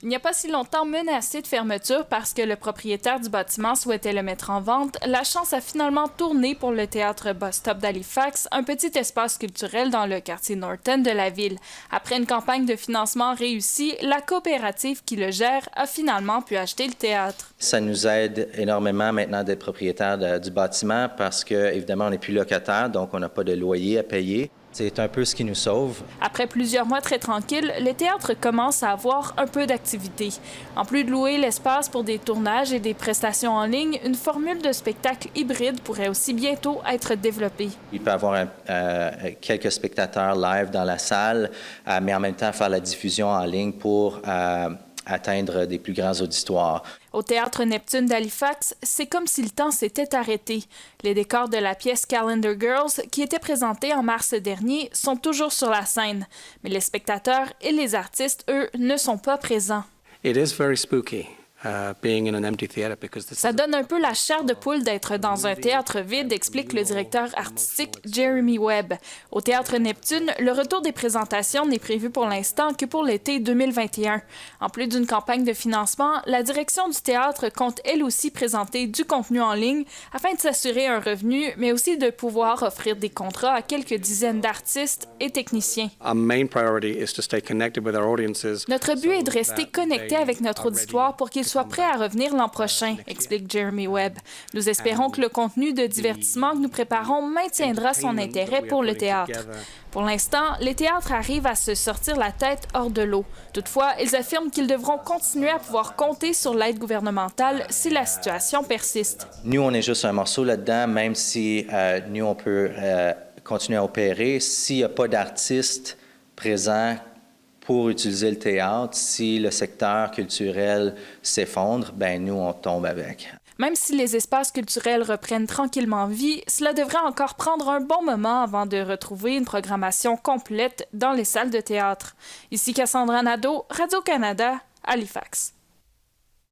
Il n'y a pas si longtemps menacé de fermeture parce que le propriétaire du bâtiment souhaitait le mettre en vente, la chance a finalement tourné pour le théâtre Bus Stop d'Halifax, un petit espace culturel dans le quartier Norton de la ville. Après une campagne de financement réussie, la coopérative qui le gère a finalement pu acheter le théâtre. Ça nous aide énormément maintenant d'être propriétaire du bâtiment parce que, évidemment, on n'est plus locataire, donc on n'a pas de loyer à payer. C'est un peu ce qui nous sauve. Après plusieurs mois très tranquilles, le théâtre commence à avoir un peu d'activité. En plus de louer l'espace pour des tournages et des prestations en ligne, une formule de spectacle hybride pourrait aussi bientôt être développée. Il peut y avoir quelques spectateurs live dans la salle, mais en même temps faire la diffusion en ligne pour atteindre des plus grands auditoires. Au Théâtre Neptune d'Halifax, c'est comme si le temps s'était arrêté. Les décors de la pièce Calendar Girls, qui était présentée en mars dernier, sont toujours sur la scène. Mais les spectateurs et les artistes, eux, ne sont pas présents. It is very spooky. Being in an empty theater because Ça donne un peu la chair de poule d'être dans un théâtre vide, explique le directeur artistique Jeremy Webb. Au Théâtre Neptune, le retour des présentations n'est prévu pour l'instant que pour l'été 2021. En plus d'une campagne de financement, la direction du théâtre compte elle aussi présenter du contenu en ligne afin de s'assurer un revenu, mais aussi de pouvoir offrir des contrats à quelques dizaines d'artistes et techniciens. Our main priority is to stay connected with our audiences. Notre but est de rester connecté avec notre auditoire pour qu'ils soient prêts à revenir l'an prochain, explique Jeremy Webb. Nous espérons que le contenu de divertissement que nous préparons maintiendra son intérêt pour le théâtre. Pour l'instant, les théâtres arrivent à se sortir la tête hors de l'eau. Toutefois, ils affirment qu'ils devront continuer à pouvoir compter sur l'aide gouvernementale si la situation persiste. Nous, on est juste un morceau là-dedans, même si nous, on peut continuer à opérer. S'il n'y a pas d'artistes présents pour utiliser le théâtre, si le secteur culturel s'effondre, ben nous, on tombe avec. Même si les espaces culturels reprennent tranquillement vie, cela devrait encore prendre un bon moment avant de retrouver une programmation complète dans les salles de théâtre. Ici Cassandra Nadeau, Radio-Canada, Halifax.